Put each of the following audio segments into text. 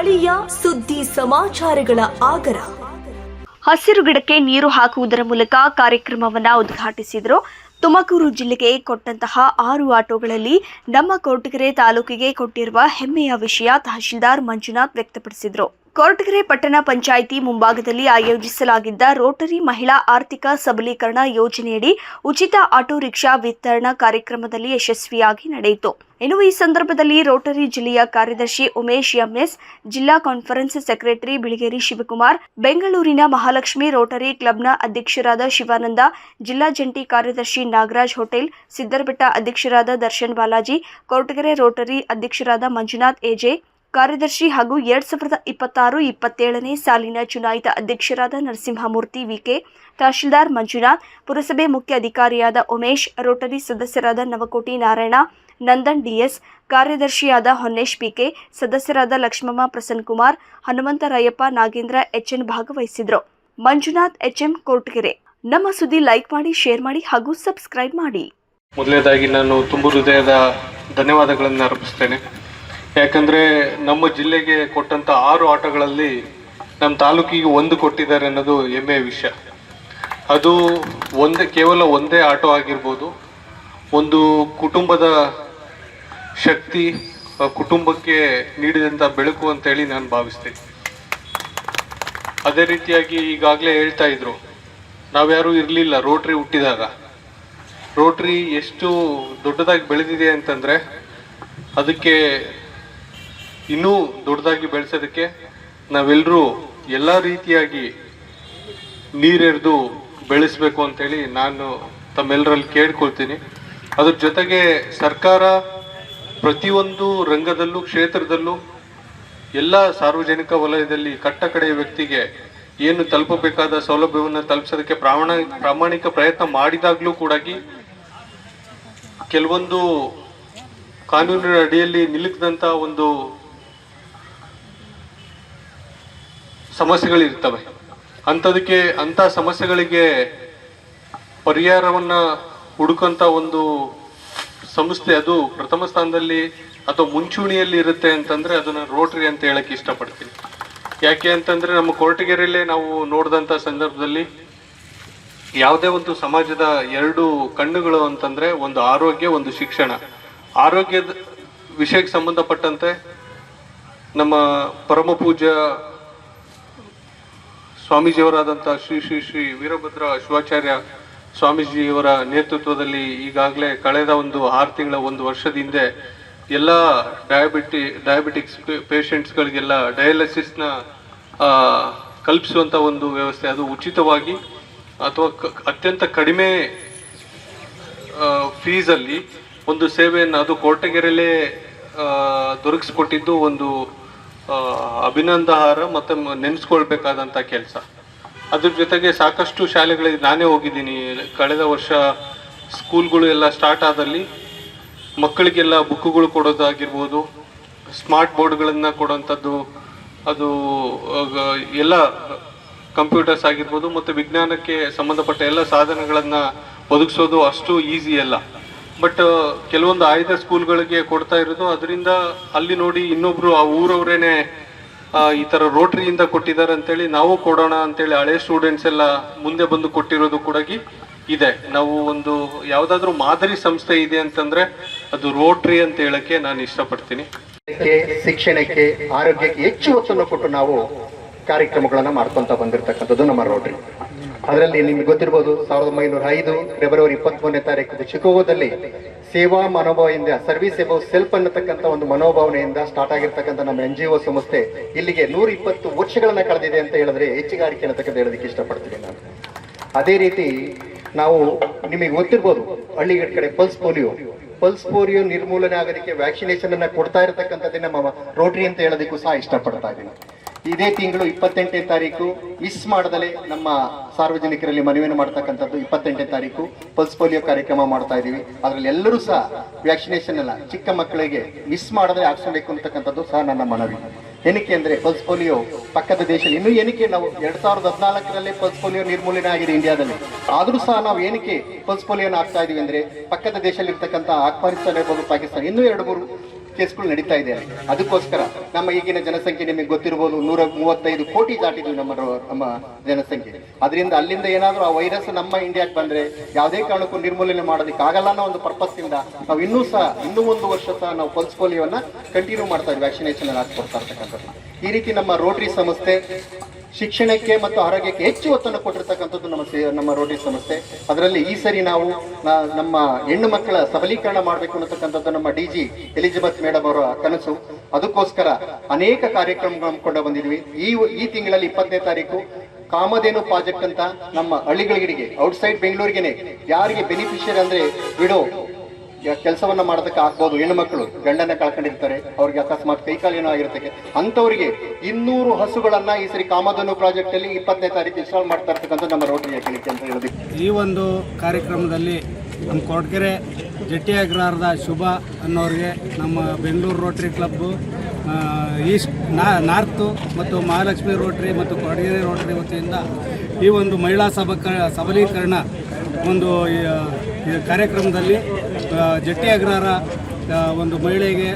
ಸ್ಥಳೀಯ ಸುದ್ದಿ ಸಮಾಚಾರಗಳ ಆಗರ. ಹಸಿರು ಗಿಡಕ್ಕೆ ನೀರು ಹಾಕುವುದರ ಮೂಲಕ ಕಾರ್ಯಕ್ರಮವನ್ನು ಉದ್ಘಾಟಿಸಿದರು. ತುಮಕೂರು ಜಿಲ್ಲೆಗೆ ಕೊಟ್ಟಂತಹ 6 ಆಟೋಗಳಲ್ಲಿ ನಮ್ಮ ಕೊರಟಗೆರೆ ತಾಲೂಕಿಗೆ ಕೊಟ್ಟಿರುವ ಹೆಮ್ಮೆಯ ವಿಷಯ ತಹಶೀಲ್ದಾರ್ ಮಂಜುನಾಥ್ ವ್ಯಕ್ತಪಡಿಸಿದರು. ಕೊರಟಗೆರೆ ಪಟ್ಟಣ ಪಂಚಾಯಿತಿ ಮುಂಭಾಗದಲ್ಲಿ ಆಯೋಜಿಸಲಾಗಿದ್ದ ರೋಟರಿ ಮಹಿಳಾ ಆರ್ಥಿಕ ಸಬಲೀಕರಣ ಯೋಜನೆಯಡಿ ಉಚಿತ ಆಟೋ ರಿಕ್ಷಾ ವಿತರಣಾ ಕಾರ್ಯಕ್ರಮದಲ್ಲಿ ಯಶಸ್ವಿಯಾಗಿ ನಡೆಯಿತು. ಇನ್ನು ಈ ಸಂದರ್ಭದಲ್ಲಿ ರೋಟರಿ ಜಿಲ್ಲೆಯ ಕಾರ್ಯದರ್ಶಿ ಉಮೇಶ್ ಎಂಎಸ್, ಜಿಲ್ಲಾ ಕಾನ್ಫರೆನ್ಸ್ ಸೆಕ್ರೆಟರಿ ಬಿಳಿಗೇರಿ ಶಿವಕುಮಾರ್, ಬೆಂಗಳೂರಿನ ಮಹಾಲಕ್ಷ್ಮಿ ರೋಟರಿ ಕ್ಲಬ್ನ ಅಧ್ಯಕ್ಷರಾದ ಶಿವಾನಂದ, ಜಿಲ್ಲಾ ಜಂಟಿ ಕಾರ್ಯದರ್ಶಿ ನಾಗರಾಜ್ ಹೋಟೆಲ್, ಸಿದ್ದರಬೆಟ್ಟ ಅಧ್ಯಕ್ಷರಾದ ದರ್ಶನ್ ಬಾಲಾಜಿ, ಕೊರಟಗೆರೆ ರೋಟರಿ ಅಧ್ಯಕ್ಷರಾದ ಮಂಜುನಾಥ್ ಎಜೆ, ಕಾರ್ಯದರ್ಶಿ ಹಾಗೂ 2026-27ನೇ ಸಾಲಿನ ಚುನಾಯಿತ ಅಧ್ಯಕ್ಷರಾದ ನರಸಿಂಹಮೂರ್ತಿ ವಿಕೆ, ತಹಶೀಲ್ದಾರ್ ಮಂಜುನಾಥ್, ಪುರಸಭೆ ಮುಖ್ಯ ಅಧಿಕಾರಿಯಾದ ಉಮೇಶ್, ರೋಟರಿ ಸದಸ್ಯರಾದ ನವಕೋಟಿ ನಾರಾಯಣ, ನಂದನ್ ಡಿಎಸ್, ಕಾರ್ಯದರ್ಶಿಯಾದ ಹೊನ್ನೇಶ್ ಪಿಕೆ, ಸದಸ್ಯರಾದ ಲಕ್ಷ್ಮಮ್ಮ ಪ್ರಸನ್ನಕುಮಾರ್, ಹನುಮಂತರಾಯಪ್ಪ, ನಾಗೇಂದ್ರ ಎಚ್ಎನ್ ಭಾಗವಹಿಸಿದರು. ಮಂಜುನಾಥ್ ಎಚ್ಎಂ, ಕೊರಟಗೆರೆ. ನಮ್ಮ ಸುದ್ದಿ ಲೈಕ್ ಮಾಡಿ, ಶೇರ್ ಮಾಡಿ ಹಾಗೂ ಸಬ್ಸ್ಕ್ರೈಬ್ ಮಾಡಿ. ಮೊದಲನೇದಾಗಿ ನಾನು ತುಂಬ ಹೃದಯದ ಧನ್ಯವಾದಗಳನ್ನು ಅರ್ಪಿಸ್ತೇನೆ. ಯಾಕಂದರೆ ನಮ್ಮ ಜಿಲ್ಲೆಗೆ ಕೊಟ್ಟಂಥ 6 ಆಟೋಗಳಲ್ಲಿ ನಮ್ಮ ತಾಲೂಕಿಗೆ 1 ಕೊಟ್ಟಿದ್ದಾರೆ ಅನ್ನೋದು ಹೆಮ್ಮೆಯ ವಿಷಯ. ಅದು ಕೇವಲ ಒಂದೇ ಆಟೋ ಆಗಿರ್ಬೋದು. ಒಂದು ಕುಟುಂಬದ ಶಕ್ತಿ, ಕುಟುಂಬಕ್ಕೆ ನೀಡಿದಂಥ ಬೆಳಕು ಅಂತೇಳಿ ನಾನು ಭಾವಿಸ್ತೀನಿ. ಅದೇ ರೀತಿಯಾಗಿ ಈಗಾಗಲೇ ಹೇಳ್ತಾ ಇದ್ರು, ನಾವ್ಯಾರೂ ಇರಲಿಲ್ಲ ರೋಟ್ರಿ ಹುಟ್ಟಿದಾಗ. ರೋಟ್ರಿ ಎಷ್ಟು ದೊಡ್ಡದಾಗಿ ಬೆಳೆದಿದೆ ಅಂತಂದರೆ ಅದಕ್ಕೆ ಇನ್ನೂ ದೊಡ್ಡದಾಗಿ ಬೆಳೆಸೋದಕ್ಕೆ ನಾವೆಲ್ಲರೂ ಎಲ್ಲ ರೀತಿಯಾಗಿ ನೀರೆರೆದು ಬೆಳೆಸಬೇಕು ಅಂತೇಳಿ ನಾನು ತಮ್ಮೆಲ್ಲರಲ್ಲಿ ಕೇಳ್ಕೊಳ್ತೀನಿ. ಅದ್ರ ಜೊತೆಗೆ ಸರ್ಕಾರ ಪ್ರತಿಯೊಂದು ರಂಗದಲ್ಲೂ, ಕ್ಷೇತ್ರದಲ್ಲೂ ಎಲ್ಲ ಸಾರ್ವಜನಿಕ ವಲಯದಲ್ಲಿ ಕಟ್ಟಕಡೆಯ ವ್ಯಕ್ತಿಗೆ ಏನು ತಲುಪಬೇಕಾದ ಸೌಲಭ್ಯವನ್ನು ತಲುಪಿಸೋದಕ್ಕೆ ಪ್ರಾಮಾಣಿಕ ಪ್ರಯತ್ನ ಮಾಡಿದಾಗಲೂ ಕೂಡ ಕೆಲವೊಂದು ಕಾನೂನಿನ ಅಡಿಯಲ್ಲಿ ನಿಲುಕದಂಥ ಒಂದು ಸಮಸ್ಯೆಗಳಿರ್ತವೆ. ಅಂಥ ಸಮಸ್ಯೆಗಳಿಗೆ ಪರಿಹಾರವನ್ನು ಹುಡುಕಂಥ ಒಂದು ಸಂಸ್ಥೆ ಅದು ಪ್ರಥಮ ಸ್ಥಾನದಲ್ಲಿ ಅಥವಾ ಮುಂಚೂಣಿಯಲ್ಲಿ ಇರುತ್ತೆ ಅಂತಂದರೆ ಅದನ್ನು ರೋಟರಿ ಅಂತ ಹೇಳಕ್ಕೆ ಇಷ್ಟಪಡ್ತೀನಿ. ಯಾಕೆ ಅಂತಂದರೆ ನಮ್ಮ ಕೊರಟಗೆರೆಯಲ್ಲೇ ನಾವು ನೋಡಿದಂಥ ಸಂದರ್ಭದಲ್ಲಿ ಯಾವುದೇ ಒಂದು ಸಮಾಜದ 2 ಕಣ್ಣುಗಳು ಅಂತಂದರೆ ಒಂದು ಆರೋಗ್ಯ, ಒಂದು ಶಿಕ್ಷಣ. ಆರೋಗ್ಯದ ವಿಷಯಕ್ಕೆ ಸಂಬಂಧಪಟ್ಟಂತೆ ನಮ್ಮ ಪರಮ ಪೂಜ್ಯ ಸ್ವಾಮೀಜಿಯವರಾದಂಥ ಶ್ರೀ ಶ್ರೀ ಶ್ರೀ ವೀರಭದ್ರ ಶಿವಾಚಾರ್ಯ ಸ್ವಾಮೀಜಿಯವರ ನೇತೃತ್ವದಲ್ಲಿ ಈಗಾಗಲೇ ಕಳೆದ ಒಂದು 6 ತಿಂಗಳ, 1 ವರ್ಷದ ಹಿಂದೆ ಎಲ್ಲ ಡಯಾಬಿಟಿಕ್ಸ್ ಪೇಷಂಟ್ಸ್ಗಳಿಗೆಲ್ಲ ಡಯಾಲಿಸಿಸ್ನ ಕಲ್ಪಿಸುವಂಥ ಒಂದು ವ್ಯವಸ್ಥೆ, ಅದು ಉಚಿತವಾಗಿ ಅಥವಾ ಅತ್ಯಂತ ಕಡಿಮೆ ಫೀಸಲ್ಲಿ ಒಂದು ಸೇವೆಯನ್ನು ಅದು ಕೊರಟಗೆರೆಯಲ್ಲೇ ದೊರಕಿಸ್ಕೊಟ್ಟಿದ್ದು ಒಂದು ಅಭಿನಂದನಾರ್ಹ ಮತ್ತು ನೆನೆಸ್ಕೊಳ್ಬೇಕಾದಂಥ ಕೆಲಸ. ಅದ್ರ ಜೊತೆಗೆ ಸಾಕಷ್ಟು ಶಾಲೆಗಳಿಗೆ ನಾನೇ ಹೋಗಿದ್ದೀನಿ. ಕಳೆದ ವರ್ಷ ಸ್ಕೂಲ್ಗಳು ಎಲ್ಲ ಸ್ಟಾರ್ಟ್ ಆದಲ್ಲಿ ಮಕ್ಕಳಿಗೆಲ್ಲ ಬುಕ್ಗಳು ಕೊಡೋದಾಗಿರ್ಬೋದು, ಸ್ಮಾರ್ಟ್ ಬೋರ್ಡ್ಗಳನ್ನು ಕೊಡೋಂಥದ್ದು, ಅದು ಎಲ್ಲ ಕಂಪ್ಯೂಟರ್ಸ್ ಆಗಿರ್ಬೋದು ಮತ್ತು ವಿಜ್ಞಾನಕ್ಕೆ ಸಂಬಂಧಪಟ್ಟ ಎಲ್ಲ ಸಾಧನಗಳನ್ನು ಒದಗಿಸೋದು ಅಷ್ಟು ಈಸಿ ಅಲ್ಲ. ಬಟ್ ಕೆಲವೊಂದು ಆಯ್ದ ಸ್ಕೂಲ್ಗಳಿಗೆ ಕೊಡ್ತಾ ಇರೋದು, ಅದರಿಂದ ಅಲ್ಲಿ ನೋಡಿ ಇನ್ನೊಬ್ರು ಆ ಊರವರೇನೆ ಈ ಥರ ರೋಟ್ರಿಯಿಂದ ಕೊಟ್ಟಿದ್ದಾರೆ ಅಂತೇಳಿ ನಾವು ಕೊಡೋಣ ಅಂತೇಳಿ ಹಳೆ ಸ್ಟೂಡೆಂಟ್ಸ್ ಎಲ್ಲ ಮುಂದೆ ಬಂದು ಕೊಟ್ಟಿರೋದು ಕೂಡ ಇದೆ. ನಾವು ಒಂದು ಯಾವುದಾದ್ರೂ ಮಾದರಿ ಸಂಸ್ಥೆ ಇದೆ ಅಂತಂದ್ರೆ ಅದು ರೋಟ್ರಿ ಅಂತ ಹೇಳಕ್ಕೆ ನಾನು ಇಷ್ಟಪಡ್ತೀನಿ. ಶಿಕ್ಷಣಕ್ಕೆ, ಆರೋಗ್ಯಕ್ಕೆ ಹೆಚ್ಚು ಒತ್ತನ್ನು ಕೊಟ್ಟು ನಾವು ಕಾರ್ಯಕ್ರಮಗಳನ್ನ ಮಾಡ್ಕೊಂತ ಬಂದಿರತಕ್ಕಂಥದ್ದು ನಮ್ಮ ರೋಟ್ರಿ. ಅದರಲ್ಲಿ ನಿಮ್ಗೆ ಗೊತ್ತಿರ್ಬೋದು, 1905 ಫೆಬ್ರವರಿ 23ನೇ ತಾರೀಕು ಚಿಕಾಗೋದಲ್ಲಿ ಸೇವಾ ಮನೋಭಾವದಿಂದ, ಸರ್ವಿಸ್ ಎಬೌವ್ ಸೆಲ್ಫ್ ಅನ್ನತಕ್ಕಂಥ ಒಂದು ಮನೋಭಾವನೆಯಿಂದ ಸ್ಟಾರ್ಟ್ ಆಗಿರ್ತಕ್ಕಂಥ ನಮ್ಮ NGO ಸಂಸ್ಥೆ ಇಲ್ಲಿಗೆ 120 ವರ್ಷಗಳನ್ನ ಕಳೆದಿದೆ ಅಂತ ಹೇಳಿದ್ರೆ ಹೆಚ್ಚುಗಾರಿಕೆ ಅನ್ನತಕ್ಕಂಥ ಹೇಳೋದಕ್ಕೆ ಇಷ್ಟಪಡ್ತೀನಿ ನಾನು. ಅದೇ ರೀತಿ ನಾವು ನಿಮಗೆ ಗೊತ್ತಿರ್ಬೋದು, ಹಳ್ಳಿಗಳ ಕಡೆ ಪಲ್ಸ್ ಪೋಲಿಯೋ ನಿರ್ಮೂಲನೆ ಆಗೋದಕ್ಕೆ ವ್ಯಾಕ್ಸಿನೇಷನ್ ಅನ್ನ ಕೊಡ್ತಾ ಇರತಕ್ಕಂಥದ್ದೇ ನಮ್ಮ ರೋಟರಿ ಅಂತ ಹೇಳೋದಕ್ಕೂ ಸಹ ಇಷ್ಟಪಡ್ತಾ ಇದ್ದೀನಿ. ಇದೇ ತಿಂಗಳು 28ನೇ ತಾರೀಕು ಮಿಸ್ ಮಾಡದಲೇ ನಮ್ಮ ಸಾರ್ವಜನಿಕರಲ್ಲಿ ಮನವಿಯನ್ನು ಮಾಡ್ತಕ್ಕಂಥದ್ದು 28ನೇ ತಾರೀಕು ಪಲ್ಸ್ ಪೋಲಿಯೋ ಕಾರ್ಯಕ್ರಮ ಮಾಡ್ತಾ ಇದೀವಿ. ಅದರಲ್ಲಿ ಎಲ್ಲರೂ ಸಹ ವ್ಯಾಕ್ಸಿನೇಷನ್ ಅಲ್ಲ, ಚಿಕ್ಕ ಮಕ್ಕಳಿಗೆ ಮಿಸ್ ಮಾಡದೆ ಹಾಕ್ಸ್ಬೇಕು ಅಂತಕ್ಕಂಥದ್ದು ಸಹ ನನ್ನ ಮನವಿ. ಏನಕ್ಕೆ ಅಂದ್ರೆ ಪಲ್ಸ್ ಪೋಲಿಯೋ ಪಕ್ಕದ ದೇಶದಲ್ಲಿ ಇನ್ನು ಏನಕ್ಕೆ ನಾವು 2014ರಲ್ಲಿ ಪಲ್ಸ್ ಪೋಲಿಯೋ ನಿರ್ಮೂಲನೆ ಆಗಿದೆ ಇಂಡಿಯಾದಲ್ಲಿ, ಆದ್ರೂ ಸಹ ನಾವು ಏನಕ್ಕೆ ಪಲ್ಸ್ ಪೋಲಿಯೋನ ಹಾಕ್ತಾ ಇದೀವಿ ಅಂದ್ರೆ ಪಕ್ಕದ ದೇಶದಲ್ಲಿ ಇರ್ತಕ್ಕಂಥ ಅಫ್ಘಾನಿಸ್ತಾನ ಇರ್ಬೋದು, ಪಾಕಿಸ್ತಾನ, ಇನ್ನೂ 2-3 ಕೇಸ್ಗಳು ನಡೀತಾ ಇದೆ. ಅದಕ್ಕೋಸ್ಕರ ನಮ್ಮ ಈಗಿನ ಜನಸಂಖ್ಯೆ ನಿಮಗೆ ಗೊತ್ತಿರಬಹುದು 135 ಕೋಟಿ ದಾಟಿದ್ವಿ ನಮ್ಮ ಜನಸಂಖ್ಯೆ. ಅದರಿಂದ ಅಲ್ಲಿಂದ ಏನಾದರೂ ಆ ವೈರಸ್ ನಮ್ಮ ಇಂಡಿಯಾಕ್ಕೆ ಬಂದ್ರೆ ಯಾವುದೇ ಕಾರಣಕ್ಕೂ ನಿರ್ಮೂಲನೆ ಮಾಡೋದಕ್ಕೆ ಆಗಲ್ಲ ಅನ್ನೋ ಒಂದು ಪರ್ಪಸ್ ಇಂದ ನಾವು ಇನ್ನೂ 1 ವರ್ಷ ಸಹ ನಾವು ಪಲ್ಸ್ ಪೋಲಿಯೋನ ಕಂಟಿನ್ಯೂ ಮಾಡ್ತಾ ಇದ್ವಿ, ವ್ಯಾಕ್ಸಿನೇಷನ್ ಹಾಕ್ಕೊಡ್ತಾ ಇರ್ತಕ್ಕಂಥದ್ದು. ಈ ರೀತಿ ನಮ್ಮ ರೋಟರಿ ಸಂಸ್ಥೆ ಶಿಕ್ಷಣಕ್ಕೆ ಮತ್ತು ಆರೋಗ್ಯಕ್ಕೆ ಹೆಚ್ಚು ಒತ್ತನ್ನು ಕೊಟ್ಟಿರ್ತಕ್ಕಂಥದ್ದು ನಮ್ಮ ರೋಟರಿ ಸಂಸ್ಥೆ. ಅದರಲ್ಲಿ ಈ ಸರಿ ನಾವು ನಮ್ಮ ಹೆಣ್ಣು ಮಕ್ಕಳ ಸಬಲೀಕರಣ ಮಾಡಬೇಕು ಅನ್ನತಕ್ಕಂಥದ್ದು ನಮ್ಮ DG ಎಲಿಜಬೆತ್ ಮೇಡಮ್ ಅವರ ಕನಸು. ಅದಕ್ಕೋಸ್ಕರ ಅನೇಕ ಕಾರ್ಯಕ್ರಮಗಳನ್ನು ಹಮ್ಮಿಕೊಂಡು ಬಂದಿದ್ವಿ. ಈ ತಿಂಗಳಲ್ಲಿ 20ನೇ ತಾರೀಕು ಕಾಮಧೇನು ಪ್ರಾಜೆಕ್ಟ್ ಅಂತ ನಮ್ಮ ಹಳ್ಳಿಗಳಿಗೆ ಔಟ್ಸೈಡ್ ಬೆಂಗಳೂರಿಗೆನೆ ಯಾರಿಗೆ ಬೆನಿಫಿಷಿಯರಿ ಅಂದ್ರೆ ವಿಡೋ ಕೆಲಸವನ್ನ ಮಾಡೋದಕ್ಕೆ ಆಗ್ಬೋದು, ಹೆಣ್ಣು ಮಕ್ಕಳು ಗಂಡನ ಕಳ್ಕೊಂಡಿರ್ತಾರೆ, ಅವ್ರಿಗೆ ಅಕಸ್ಮಾತ್ ಕೈಕಾಲು ಏನೋ ಆಗಿರ್ತಕ್ಕೆ ಅಂಥವ್ರಿಗೆ 200 ಹಸುಗಳನ್ನ ಈ ಸರಿ ಕಾಮಧೇನು ಪ್ರಾಜೆಕ್ಟ್ ಅಲ್ಲಿ 20ನೇ ತಾರೀಕು ಇನ್ಸ್ಟಾಲ್ ಮಾಡ್ತಾ ಇರ್ತಕ್ಕಂಥ ನಮ್ಮ ರೋಟರಿ ಹಾಕಲಿಕ್ಕೆ ಅಂತ ಹೇಳೋದಕ್ಕೆ ಈ ಒಂದು ಕಾರ್ಯಕ್ರಮದಲ್ಲಿ ನಮ್ಮ ಕೊರಟಗೆರೆ ಜಟ್ಟಿ ಅಗ್ರಹಾರದ ಶುಭ ಅನ್ನೋರಿಗೆ ನಮ್ಮ Bengaluru Rotary club, East north ಮತ್ತು ಮಹಾಲಕ್ಷ್ಮಿ ರೋಟರಿ ಮತ್ತು ಕೊರಟಗೆರೆ ರೋಟರಿ ವತಿಯಿಂದ ಈ ಒಂದು ಮಹಿಳಾ ಸಬಲೀಕರಣ ಒಂದು ಕಾರ್ಯಕ್ರಮದಲ್ಲಿ ಜಟ್ಟಿ ಅಗ್ರಹಾರ ಒಂದು ಮಹಿಳೆಗೆ,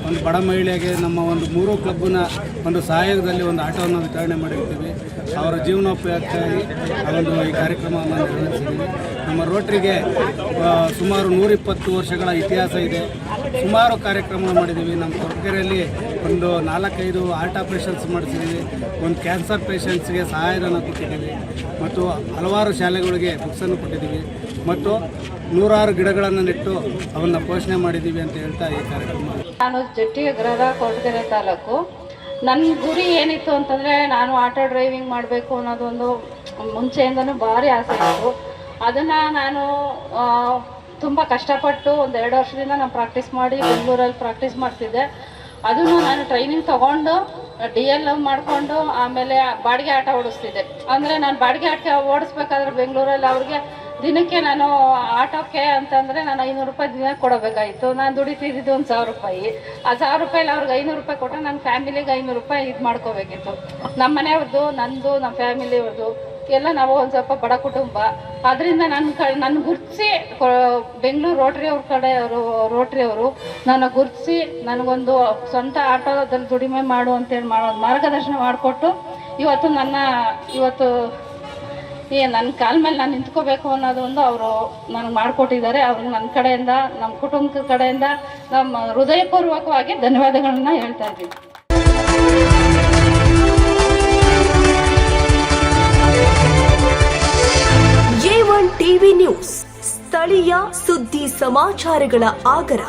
ಒಂದು ಬಡ ಮಹಿಳೆಗೆ ನಮ್ಮ ಒಂದು 3 ಕ್ಲಬ್ಬಿನ ಒಂದು ಸಹಯೋಗದಲ್ಲಿ ಒಂದು ಆಟೋವನ್ನು ವಿತರಣೆ ಮಾಡಿರ್ತೀವಿ. ಅವರ ಜೀವನೋಪಯೋಗಕ್ಕಾಗಿ ಒಂದು ಈ ಕಾರ್ಯಕ್ರಮವನ್ನು ನಿರ್ವಹಿಸಿದ್ದೀವಿ. ನಮ್ಮ ರೋಟರಿಗೆ ಸುಮಾರು 120 ವರ್ಷಗಳ ಇತಿಹಾಸ ಇದೆ. ಸುಮಾರು ಕಾರ್ಯಕ್ರಮ ಮಾಡಿದ್ದೀವಿ. ನಮ್ಮ ಕೊರಟಗೆರೆಯಲ್ಲಿ ಒಂದು 4-5 ಹಾರ್ಟ್ ಆಪರೇಷನ್ಸ್ ಮಾಡಿಸಿದ್ದೀವಿ. ಒಂದು ಕ್ಯಾನ್ಸರ್ ಪೇಷಂಟ್ಸ್ಗೆ ಸಹಾಯಧನ ಕೊಟ್ಟಿದ್ದೀವಿ ಮತ್ತು ಹಲವಾರು ಶಾಲೆಗಳಿಗೆ ಬುಕ್ಸನ್ನು ಕೊಟ್ಟಿದ್ದೀವಿ ಮತ್ತು 100 ಗಿಡಗಳನ್ನು ನೆಟ್ಟು ಅವನ್ನು ಪೋಷಣೆ ಮಾಡಿದ್ದೀವಿ ಅಂತ ಹೇಳ್ತಾ ಈ ಕಾರ್ಯಕ್ರಮ. ನಾನು ಜಟ್ಟಿ ಅಗ್ರಹಾರ ಕೊರಟಗೆರೆ ತಾಲೂಕು. ನನ್ನ ಗುರಿ ಏನಿತ್ತು ಅಂತಂದರೆ ನಾನು ಆಟೋ ಡ್ರೈವಿಂಗ್ ಮಾಡಬೇಕು ಅನ್ನೋದೊಂದು ಮುಂಚೆಯಿಂದನೂ ಭಾರಿ ಆಸೆ ಇತ್ತು. ಅದನ್ನು ನಾನು ತುಂಬ ಕಷ್ಟಪಟ್ಟು ಒಂದು 2 ವರ್ಷದಿಂದ ನಾನು ಪ್ರಾಕ್ಟೀಸ್ ಮಾಡಿ ಬೆಂಗಳೂರಲ್ಲಿ ಪ್ರಾಕ್ಟೀಸ್ ಮಾಡ್ತಿದ್ದೆ. ಅದನ್ನು ನಾನು ಟ್ರೈನಿಂಗ್ ತೊಗೊಂಡು DL ಮಾಡಿಕೊಂಡು ಆಮೇಲೆ ಬಾಡಿಗೆ ಆಟ ಓಡಿಸ್ತಿದ್ದೆ. ಅಂದರೆ ನಾನು ಬಾಡಿಗೆ ಆಟ ಓಡಿಸ್ಬೇಕಾದ್ರೆ ಬೆಂಗಳೂರಲ್ಲಿ ಅವ್ರಿಗೆ ದಿನಕ್ಕೆ ನಾನು ಆಟೋಕ್ಕೆ ಅಂತಂದರೆ ನಾನು 500 ರೂಪಾಯಿ ದಿನಕ್ಕೆ ಕೊಡಬೇಕಾಯಿತು. ನಾನು ದುಡಿತಿದ್ದು ಒಂದು 1000 ರೂಪಾಯಿ. ಆ 1000 ರೂಪಾಯಲ್ಲಿ ಅವ್ರಿಗೆ 500 ರೂಪಾಯಿ ಕೊಟ್ಟರೆ ನನ್ನ ಫ್ಯಾಮಿಲಿಗೆ 500 ರೂಪಾಯಿ ಇದು ಮಾಡ್ಕೋಬೇಕಿತ್ತು. ನಮ್ಮ ಮನೆಯವ್ರದ್ದು, ನಂದು, ನಮ್ಮ ಫ್ಯಾಮಿಲಿಯವ್ರದ್ದು ಎಲ್ಲ ನಾವು ಒಂದು ಸ್ವಲ್ಪ ಬಡ ಕುಟುಂಬ. ಅದರಿಂದ ನನ್ನ ಗುರುತಿಸಿ ಬೆಂಗಳೂರು ರೋಟರಿ ಅವರು ನನ್ನ ಗುರುತಿಸಿ ನನಗೊಂದು ಸ್ವಂತ ಆಟೋದಲ್ಲಿ ದುಡಿಮೆ ಮಾಡು ಅಂತೇಳಿ ಮಾರ್ಗದರ್ಶನ ಮಾಡಿಕೊಟ್ಟು ಇವತ್ತು ನನ್ನ ಕಾಲ ಮೇಲೆ ನಾನು ನಿಂತ್ಕೋಬೇಕು ಅನ್ನೋದೊಂದು ಅವರು ನನಗೆ ಮಾಡಿಕೊಟ್ಟಿದ್ದಾರೆ. ಅವ್ರಿಗೆ ನನ್ನ ಕಡೆಯಿಂದ, ನಮ್ಮ ಕುಟುಂಬದ ಕಡೆಯಿಂದ ನಮ್ಮ ಹೃದಯಪೂರ್ವಕವಾಗಿ ಧನ್ಯವಾದಗಳನ್ನ ಹೇಳ್ತಾ ಇದ್ದೀನಿ. A1 TV ನ್ಯೂಸ್, ಸ್ಥಳೀಯ ಸುದ್ದಿ ಸಮಾಚಾರಗಳ ಆಗರ.